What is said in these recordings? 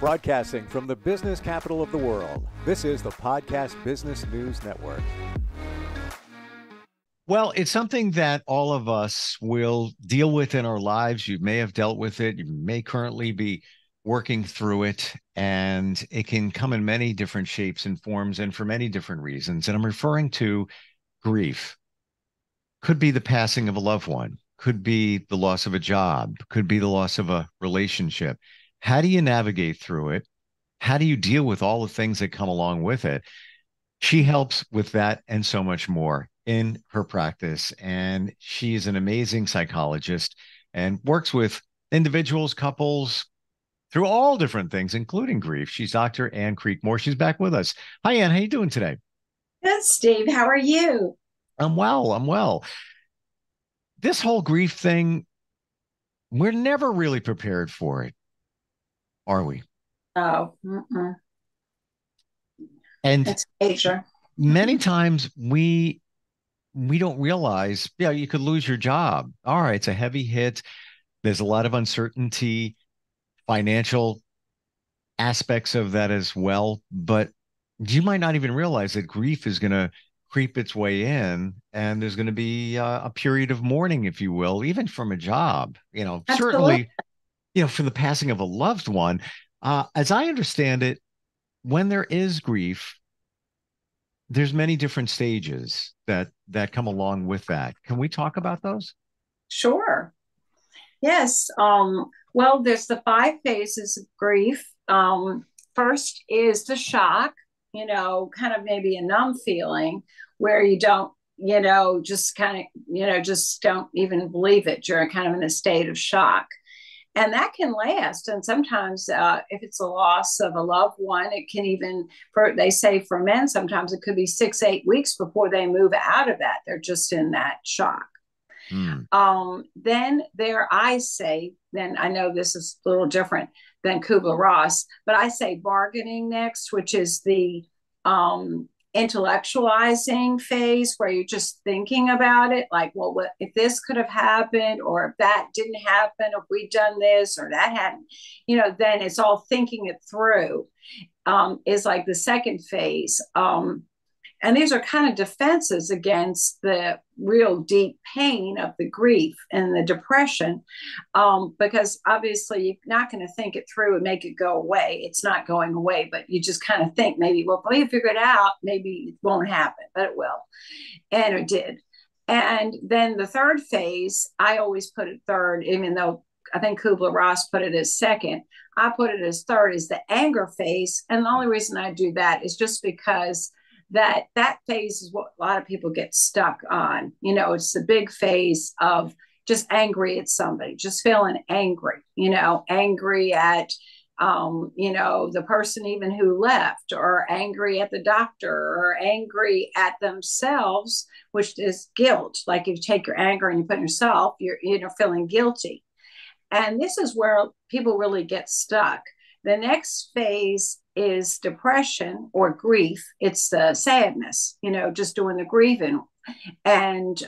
Broadcasting from the business capital of the world, this is the Podcast Business News Network. Well, it's something that all of us will deal with in our lives. You may have dealt with it. You may currently be working through it, and it can come in many different shapes and forms and for many different reasons. And I'm referring to grief. Could be the passing of a loved one, could be the loss of a job, could be the loss of a relationship. How do you navigate through it? How do you deal with all the things that come along with it? She helps with that and so much more in her practice. And she is an amazing psychologist and works with individuals, couples through all different things, including grief. She's Dr. Ann Creekmore. She's back with us. Hi, Ann. How you doing today? Good, Steve. How are you? I'm well. I'm well. This whole grief thing, we're never really prepared for it, are we? Oh, And it's major. many times we don't realize, yeah, you could lose your job. All right, it's a heavy hit. There's a lot of uncertainty, financial aspects of that as well. But you might not even realize that grief is going to creep its way in, and there's going to be a period of mourning, if you will, even from a job. Absolutely. Certainly, for the passing of a loved one. As I understand it, when there is grief, there's many different stages that come along with that. Can we talk about those? Sure. Yes. Well, there's the five phases of grief. First is the shock, kind of maybe a numb feeling where you don't, just kind of, just don't even believe it. You're kind of in a state of shock. And that can last. And sometimes, if it's a loss of a loved one, it can even, they say for men, sometimes it could be 6-8 weeks before they move out of that. They're just in that shock. Then I say, then I know this is a little different than Kubler-Ross, but I say bargaining next, which is the intellectualizing phase where you're just thinking about it, like, well, what if this could have happened, or if that didn't happen, if we'd done this or that hadn't, then it's all thinking it through, is like the second phase. And these are kind of defenses against the real deep pain of the grief and the depression, because obviously you're not going to think it through and make it go away. It's not going away, but you just kind of think maybe, well, if we figure it out, maybe it won't happen, but it will. And it did. And then the third phase, I always put it third, even though I think Kubler-Ross put it as second. I put it as third, is the anger phase. And the only reason I do that is just because that phase is what a lot of people get stuck on. It's the big phase of just angry at somebody, just feeling angry, angry at, the person even who left, or angry at the doctor, or angry at themselves, which is guilt. Like if you take your anger and you put yourself, you're, feeling guilty. And this is where people really get stuck. The next phase is depression or grief. It's the sadness, just doing the grieving. And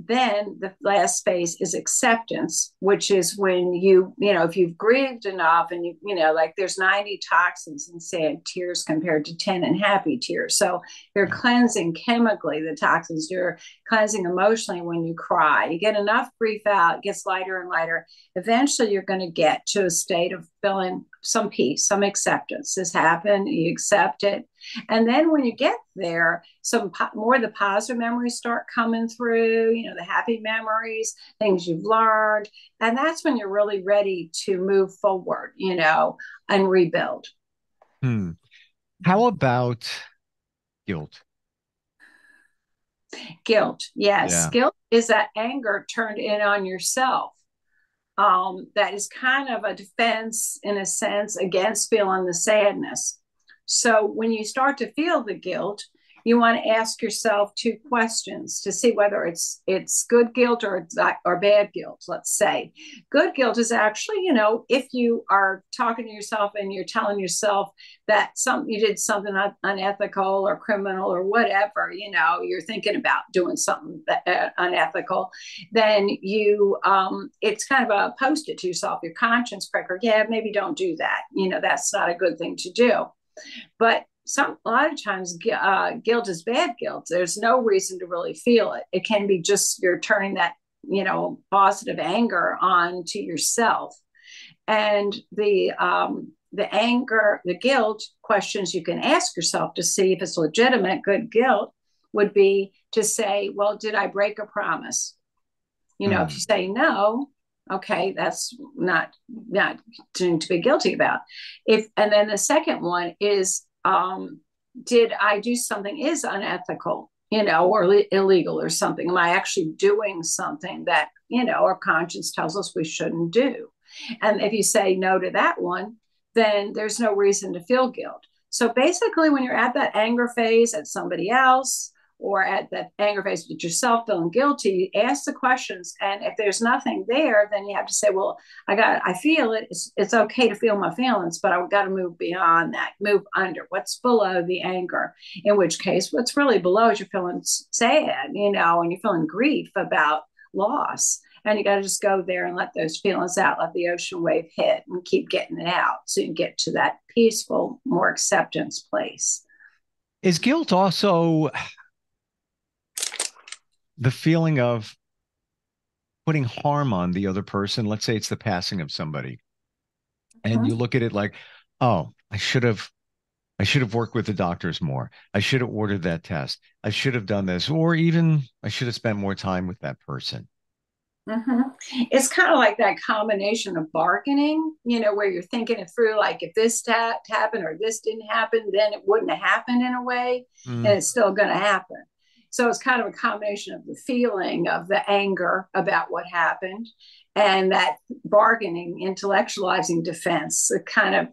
then the last phase is acceptance, which is when if you've grieved enough and like there's 90 toxins in sad tears compared to 10 in happy tears. So you're cleansing chemically the toxins, you're cleansing emotionally when you cry. You get enough grief out, it gets lighter and lighter. Eventually you're going to get to a state of feeling some peace, some acceptance. This happened, you accept it. And then when you get there, some more of the positive memories start coming through, the happy memories, things you've learned. And that's when you're really ready to move forward, and rebuild. How about guilt? Guilt, yes. Yeah. Guilt is that anger turned in on yourself. That is kind of a defense, in a sense, against feeling the sadness. So when you start to feel the guilt, you want to ask yourself 2 questions to see whether it's good guilt or bad guilt. Let's say good guilt is actually, if you are talking to yourself and you're telling yourself that you did something unethical or criminal or whatever, you're thinking about doing something unethical, then it's kind of a post-it to yourself, your conscience cracker. Yeah, maybe don't do that. That's not a good thing to do. But a lot of times guilt is bad guilt. There's no reason to really feel it. It can be just you're turning that positive anger on to yourself. And the guilt questions you can ask yourself to see if it's legitimate good guilt would be to say, well, did I break a promise? If you say no, okay, that's not to be guilty about. And then the second one is, did I do something is unethical, or illegal or something? Am I actually doing something that, our conscience tells us we shouldn't do? And if you say no to that one, then there's no reason to feel guilt. So basically, when you're at that anger phase at somebody else, or at that anger phase with yourself feeling guilty, ask the questions. And if there's nothing there, then you have to say, well, I feel it. It's okay to feel my feelings, but I've got to move beyond that, move under what's below the anger, in which case what's really below is you're feeling sad, and you're feeling grief about loss. And you got to just go there and let those feelings out, let the ocean wave hit and keep getting it out so you can get to that peaceful, more acceptance place. Is guilt also the feeling of putting harm on the other person? Let's say it's the passing of somebody, and you look at it like, oh, I should have worked with the doctors more. I should have ordered that test. I should have done this, or even I should have spent more time with that person. It's kind of like that combination of bargaining, where you're thinking it through, like if this happened or this didn't happen, then it wouldn't have happened in a way, and it's still going to happen. So it's kind of a combination of the feeling of the anger about what happened and that bargaining, intellectualizing defense, it kind of,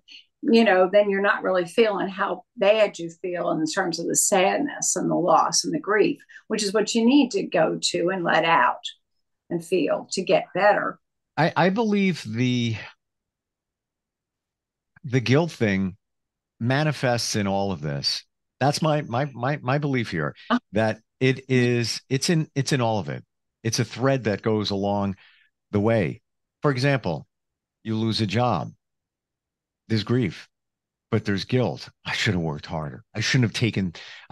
then you're not really feeling how bad you feel in terms of the sadness and the loss and the grief, which is what you need to go to and let out and feel to get better. I believe the guilt thing manifests in all of this. That's my belief here, that it's in all of it. It's a thread that goes along the way. For example, you lose a job. There's grief, but there's guilt. I should have worked harder. I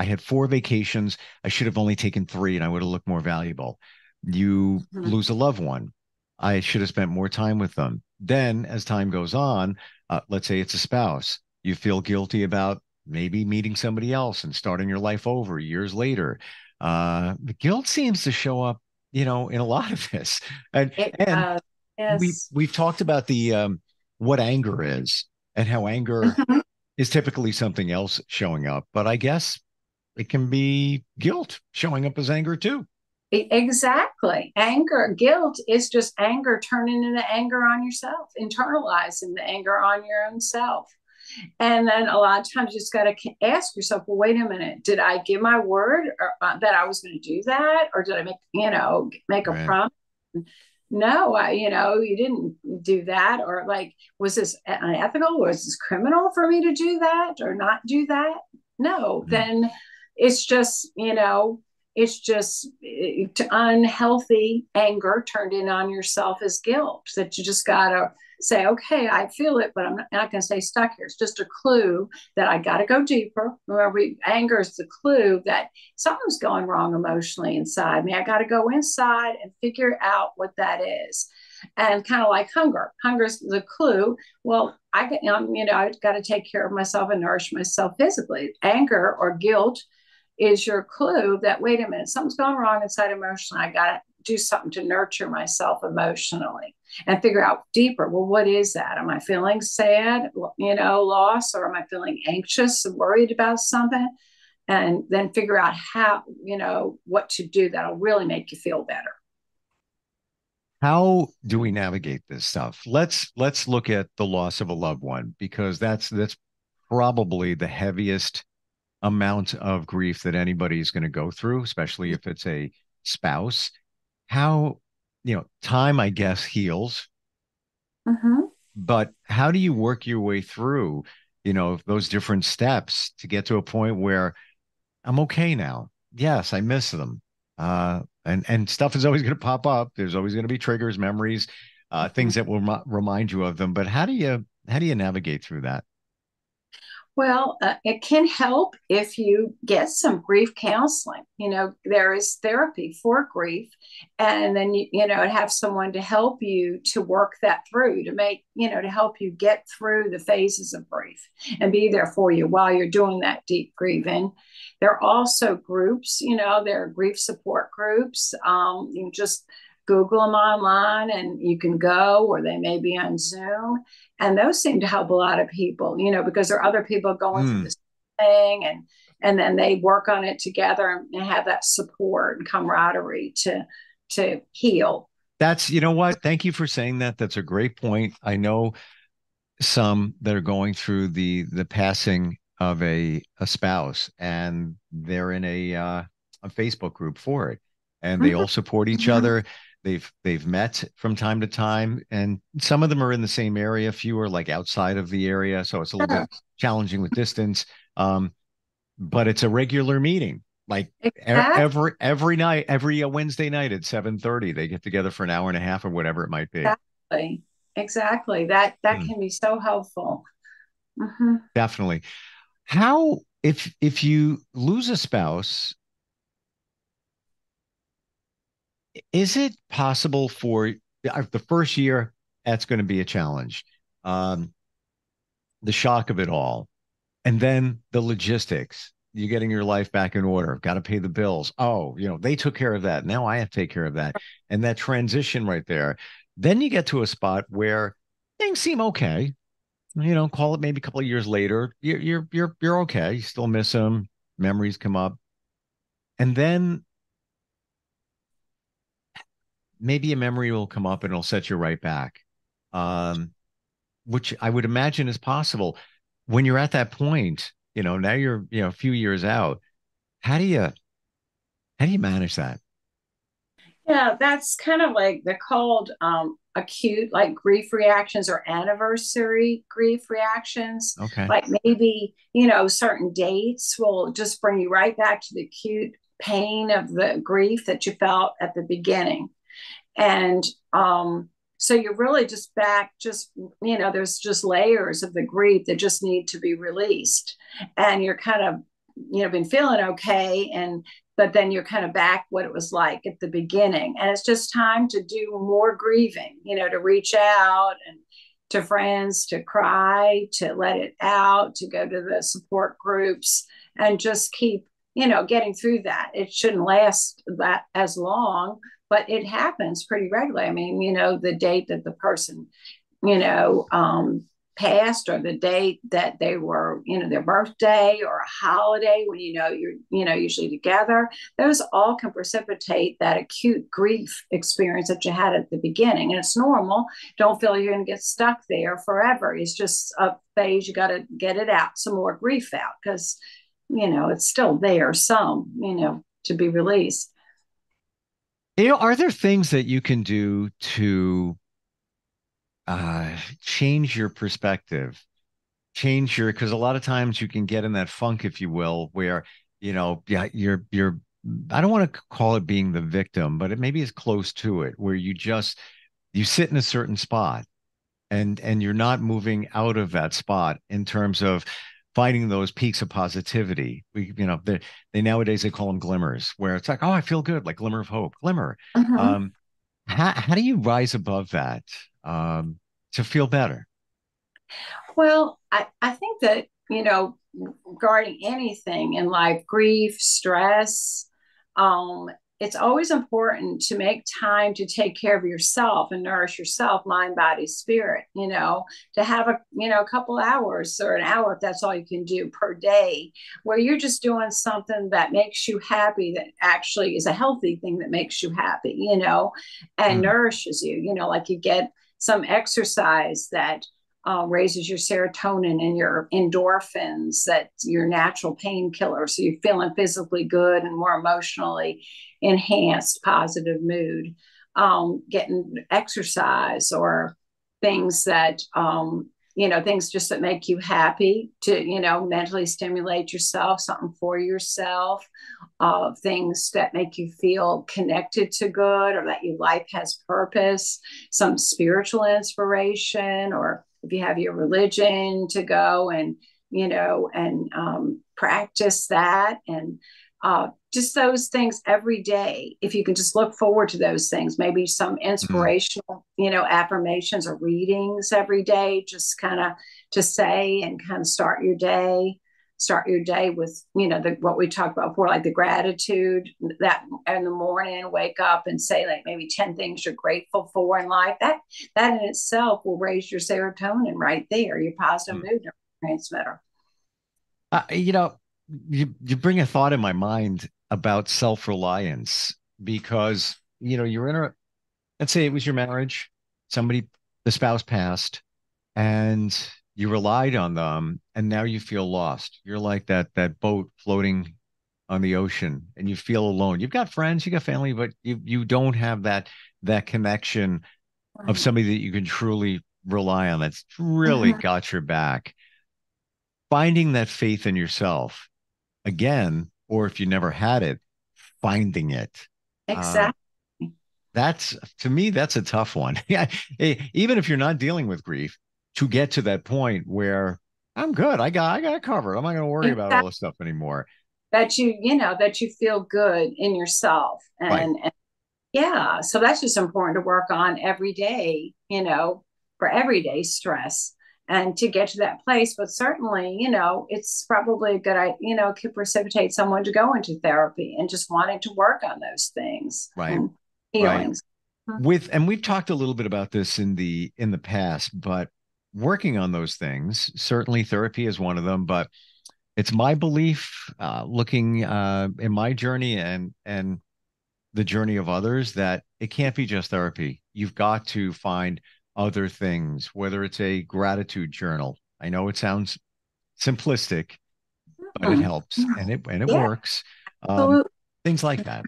had 4 vacations. I should have only taken 3 and I would have looked more valuable. You lose a loved one. I should have spent more time with them. Then as time goes on, let's say it's a spouse, you feel guilty about maybe meeting somebody else and starting your life over years later. The guilt seems to show up, in a lot of this. And yes. we've talked about the what anger is and how anger is typically something else showing up. But I guess it can be guilt showing up as anger too. Exactly. Guilt is just anger turning into anger on yourself, internalizing the anger on your own self. And then a lot of times you just got to ask yourself, well, wait a minute, did I give my word that I was going to do that? Or did I make a promise? No, you didn't do that. Or like, was this unethical? Was this criminal for me to do that or not do that? No, then it's just, it's just unhealthy anger turned in on yourself as guilt that you just got to say, okay, I feel it, but I'm not going to stay stuck here. It's just a clue that I got to go deeper. Anger is the clue that something's going wrong emotionally inside me. I got to go inside and figure out what that is. And kind of like hunger. Hunger is the clue. Well, I've got to take care of myself and nourish myself physically. Anger or guilt is your clue that, wait a minute, something's going wrong inside emotionally. I got to do something to nurture myself emotionally and figure out deeper. Well, what is that? Am I feeling sad, loss, or am I feeling anxious and worried about something? And then figure out how, what to do that'll really make you feel better. How do we navigate this stuff? Let's look at the loss of a loved one, because that's probably the heaviest amount of grief that anybody is going to go through, especially if it's a spouse. How, time, I guess, heals, Mm-hmm. but how do you work your way through, those different steps to get to a point where I'm okay now? Yes, I miss them. And stuff is always going to pop up. There's always going to be triggers, memories, things that will remind you of them. But how do you navigate through that? Well, it can help if you get some grief counseling. There is therapy for grief, and then have someone to help you to work that through, to help you get through the phases of grief and be there for you while you're doing that deep grieving. There are also groups, there are grief support groups. You can just Google them online and you can go, or they may be on Zoom. And those seem to help a lot of people, because there are other people going through Mm, this thing, and then they work on it together and have that support and camaraderie to heal. that's, you know what? Thank you for saying that. That's a great point. I know some that are going through the passing of a spouse, and they're in a Facebook group for it, and they Mhm. all support each other. They've met from time to time, and some of them are in the same area. Few are like outside of the area, so it's a little Yeah, bit challenging with distance. But it's a regular meeting. Like every night, every Wednesday night at 7:30, they get together for an hour and a half or whatever it might be. exactly. Exactly. That Hmm, can be so helpful. Hmm. definitely. How if you lose a spouse, is it possible for the first year that's going to be a challenge? Um, the shock of it all, and then the logistics. You getting your life back in order, got to pay the bills. Oh, they took care of that. Now I have to take care of that. And that transition right there. Then you get to a spot where things seem okay. Call it maybe a couple of years later. You're okay. You still miss them. Memories come up. And then maybe a memory will come up and it'll set you right back. Um, which I would imagine is possible when you're at that point. Now you're, a few years out. How do you how do you manage that? Yeah, that's kind of like they're called acute, like grief reactions, or anniversary grief reactions. Okay. Like maybe, certain dates will just bring you right back to the acute pain of the grief that you felt at the beginning. And so you're really just back, there's just layers of the grief that just need to be released. And you're kind of, been feeling okay. But then you're kind of back what it was like at the beginning. And it's just time to do more grieving, to reach out and to friends, to cry, to let it out, to go to the support groups and just keep, getting through that. It shouldn't last that as long, but it happens pretty regularly. I mean, the date that the person, you know, um, passed, or the date that they were, their birthday or a holiday when you're, usually together, those all can precipitate that acute grief experience that you had at the beginning. And it's normal. Don't feel you're going to get stuck there forever. It's just a phase. You got to get it out, some more grief out, because, it's still there, to be released. Are there things that you can do to change your perspective, because a lot of times you can get in that funk, if you will, where, yeah, you're, I don't want to call it being the victim, but it maybe is close to it, where you sit in a certain spot and you're not moving out of that spot in terms of finding those peaks of positivity. They nowadays they call them glimmers, where it's like, oh, I feel good, like glimmer of hope, glimmer. Mhm. Um, how do you rise above that to feel better? Well, I think that, regarding anything in life, grief, stress, um, it's always important to make time to take care of yourself and nourish yourself, mind, body, spirit, to have a couple hours or an hour, if that's all you can do per day, where you're just doing something that makes you happy, that actually is a healthy thing that makes you happy, and Mm, nourishes you, like you get some exercise that raises your serotonin and your endorphins, that your natural painkiller. So you're feeling physically good and more emotionally enhanced, positive mood. Getting exercise or things that, things just that make you happy to, mentally stimulate yourself, something for yourself, things that make you feel connected to good or that your life has purpose, some spiritual inspiration, or if you have your religion to go and, practice that. And just those things every day. If you can just look forward to those things, maybe some inspirational, affirmations or readings every day, just kind of to say and kind of start your day with, what we talked about before, like the gratitude that in the morning, wake up and say like maybe 10 things you're grateful for in life. That in itself will raise your serotonin right there, your positive mood transmitter. You bring a thought in my mind about self-reliance because, you're in let's say it was your marriage, the spouse passed and you relied on them and now you feel lost. You're like that boat floating on the ocean and you feel alone. You've got friends, you got family, but you don't have that connection of somebody that you can truly rely on that's really got your back. Finding that faith in yourself again, or if you never had it, finding it. Exactly. That's, to me, that's a tough one. Yeah. Even if you're not dealing with grief, to get to that point where I'm good, I got it covered. I'm not going to worry about all this stuff anymore. That you feel good in yourself. Right. And yeah, so that's just important to work on every day, for everyday stress and to get to that place. But certainly, it's probably a good idea, could precipitate someone to go into therapy and just wanting to work on those things. Right. Feelings. Right. And we've talked a little bit about this in the past, but working on those things, certainly therapy is one of them, but it's my belief, looking in my journey and the journey of others, that it can't be just therapy. You've got to find other things, whether it's a gratitude journal. I know it sounds simplistic, but it helps and it works. Things like that.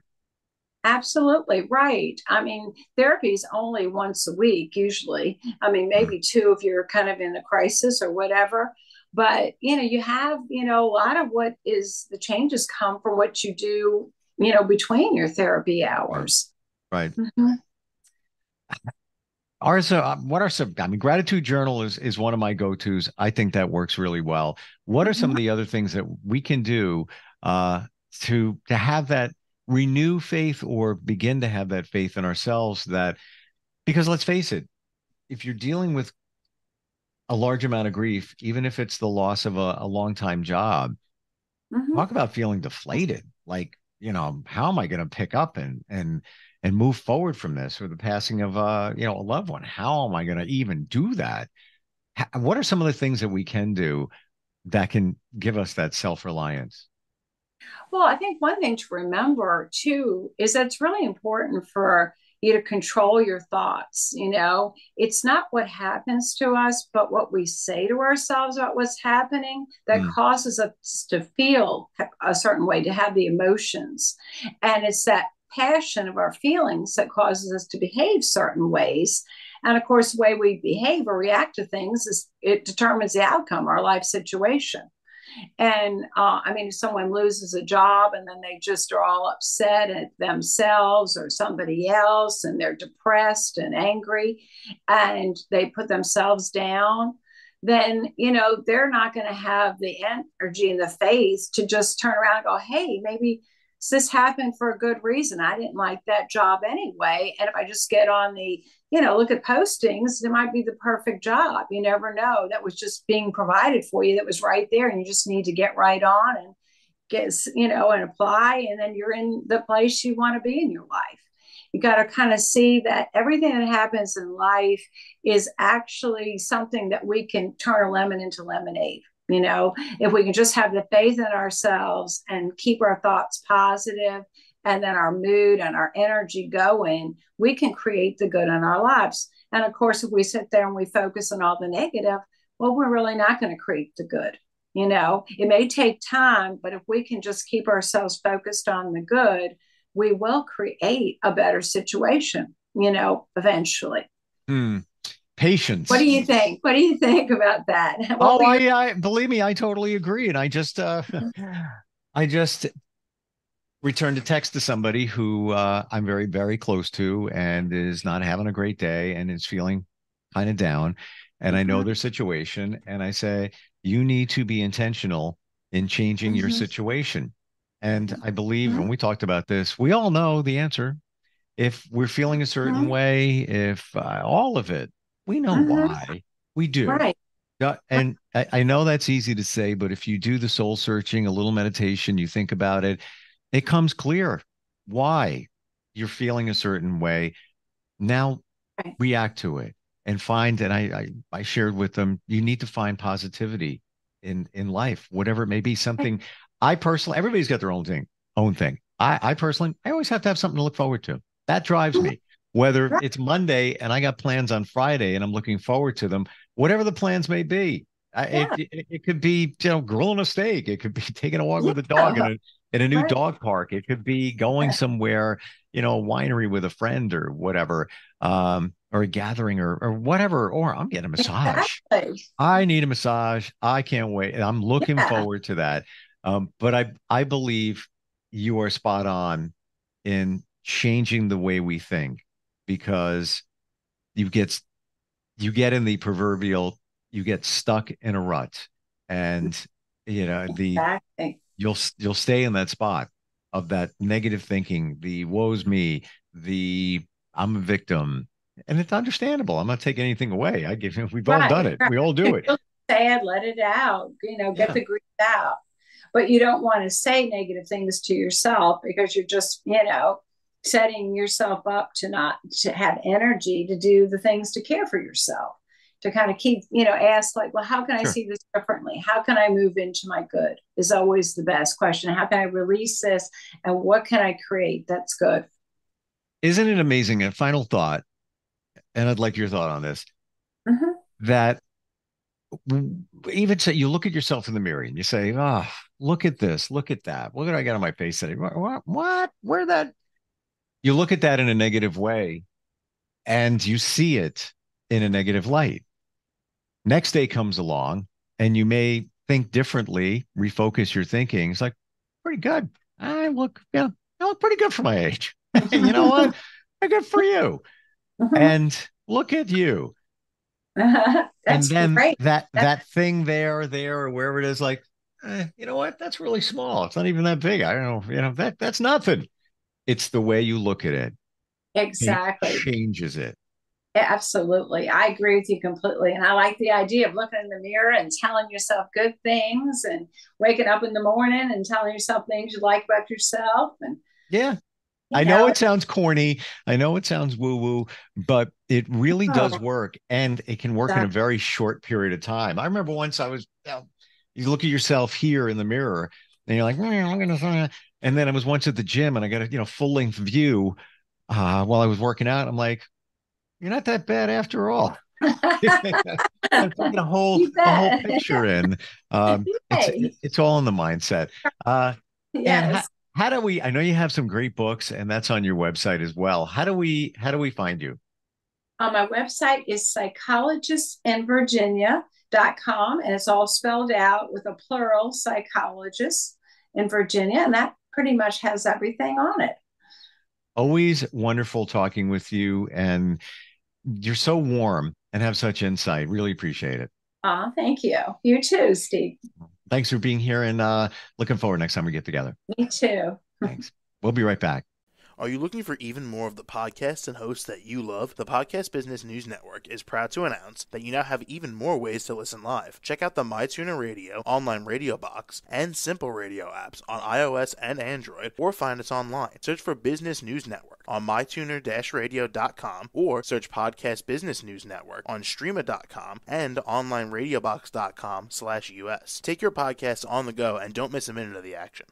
Absolutely right. I mean, therapy is only once a week, usually. I mean, maybe two if you're kind of in a crisis or whatever. But, you have, a lot of what is the changes come from what you do, between your therapy hours. Right. What are some, I mean, gratitude journal is one of my go-tos. I think that works really well. What are some of the other things that we can do to have that renew faith or begin to have that faith in ourselves, because let's face it, if you're dealing with a large amount of grief, even if it's the loss of a long-time job, talk about feeling deflated. Like, how am I going to pick up and move forward from this, or the passing of a loved one? How am I going to even do that? What are some of the things that we can do that can give us that self-reliance? Well, I think one thing to remember too is that it's really important for you to control your thoughts. It's not what happens to us, but what we say to ourselves about what's happening that causes us to feel a certain way, to have the emotions. And it's that passion of our feelings that causes us to behave certain ways. And of course, the way we behave or react to things it determines the outcome, our life situation. And if someone loses a job and then they just are all upset at themselves or somebody else, and they're depressed and angry and they put themselves down, then, they're not going to have the energy and the faith to just turn around and go, hey, maybe this happened for a good reason. I didn't like that job anyway. And if I just get on the, look at postings, it might be the perfect job. You never know. That was just being provided for you. That was right there. And you just need to get right on and and apply. And then you're in the place you want to be in your life. You got to kind of see that everything that happens in life is actually something that we can turn a lemon into lemonade. If we can just have the faith in ourselves and keep our thoughts positive and then our mood and our energy going, we can create the good in our lives. And of course, if we sit there and we focus on all the negative, well, we're really not going to create the good. It may take time, but if we can just keep ourselves focused on the good, we will create a better situation, eventually. Patience. What do you think? What do you think about that? I believe me, I totally agree. And I just returned a text to somebody who I'm very, very close to and is not having a great day and is feeling kind of down. And I know their situation. And I say, you need to be intentional in changing your situation. And I believe, and we talked about this, we all know the answer. If we're feeling a certain way, if all of it, we know why. We do. Right. And I know that's easy to say, but if you do the soul searching, a little meditation, you think about it, it comes clear why you're feeling a certain way. Now react to it and find, and I shared with them, you need to find positivity in life, whatever it may be. Something I personally, everybody's got their own thing. I personally, I always have to have something to look forward to. That drives me. Whether it's Monday and I got plans on Friday and I'm looking forward to them, whatever the plans may be. It could be, grilling a steak. It could be taking a walk with a dog in a new dog park. It could be going somewhere, a winery with a friend or whatever, or a gathering or whatever. Or I'm getting a massage. Exactly. I need a massage. I can't wait. I'm looking forward to that. But I believe you are spot on in changing the way we think, because you get in the proverbial, you get stuck in a rut, and you'll stay in that spot of that negative thinking, the woe's me, the I'm a victim. And it's understandable. I'm not taking anything away. We've all done it. We all do it. Say it, let it out, get the grief out. But you don't want to say negative things to yourself, because you're just, setting yourself up to have energy to do the things, to care for yourself, to kind of keep, ask like, well, how can I see this differently? How can I move into my good is always the best question. How can I release this? And what can I create that's good? Isn't it amazing? A final thought, and I'd like your thought on this, that even so, you look at yourself in the mirror and you say, look at this, look at that. What did I get on my face today? What? Where that? You look at that in a negative way and you see it in a negative light. Next day comes along and you may think differently, refocus your thinking. It's like, pretty good. I look pretty good for my age. You know what? Good for you. And look at you. And then great. that thing there or wherever it is, like, you know what? That's really small. It's not even that big. I don't know. That's nothing. It's the way you look at it. Exactly. It changes it. Absolutely. I agree with you completely. And I like the idea of looking in the mirror and telling yourself good things, and waking up in the morning and telling yourself things you like about yourself. And I know it sounds corny. I know it sounds woo-woo, but it really does work. And it can work in a very short period of time. I remember once you look at yourself here in the mirror and you're like, I'm going to, and then I was once at the gym and I got a full length view while I was working out. I'm like, you're not that bad after all. I'm taking the whole picture in. It's all in the mindset. And how do we? I know you have some great books, and that's on your website as well. How do we find you? My website is psychologistinvirginia.com, and it's all spelled out with a plural, psychologist in Virginia, and that pretty much has everything on it. Always wonderful talking with you, and you're so warm and have such insight. Really appreciate it. Thank you. You too, Steve. Thanks for being here, and looking forward next time we get together. Me too. Thanks. We'll be right back. Are you looking for even more of the podcasts and hosts that you love? The Podcast Business News Network is proud to announce that you now have even more ways to listen live. Check out the MyTuner Radio, online radio box, and Simple Radio apps on iOS and Android, or find us online. Search for Business News Network on mytuner-radio.com, or search Podcast Business News Network on streama.com and onlineradiobox.com/US. Take your podcast on the go and don't miss a minute of the action.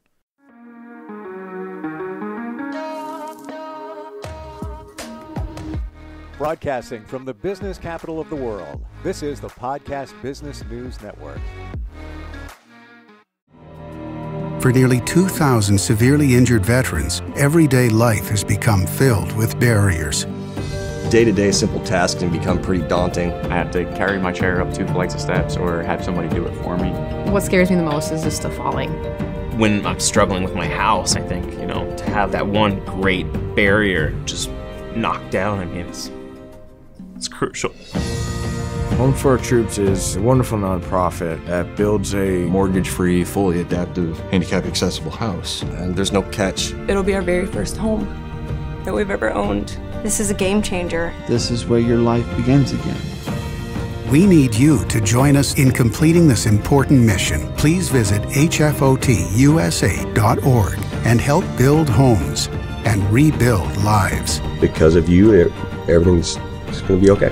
Broadcasting from the business capital of the world, this is the Podcast Business News Network. For nearly 2,000 severely injured veterans, everyday life has become filled with barriers. Day-to-day simple tasks can become pretty daunting. I have to carry my chair up 2 flights of steps or have somebody do it for me. What scares me the most is just the falling. When I'm struggling with my house, I think, to have that one great barrier just knocked down, it's crucial. Home for Our Troops is a wonderful nonprofit that builds a Mortgage-free, fully adaptive, handicap-accessible house. And there's no catch. It'll be our very first home that we've ever owned. This is a game changer. This is where your life begins again. We need you to join us in completing this important mission. Please visit hfotusa.org and help build homes and rebuild lives. Because of you, everything's going to be okay.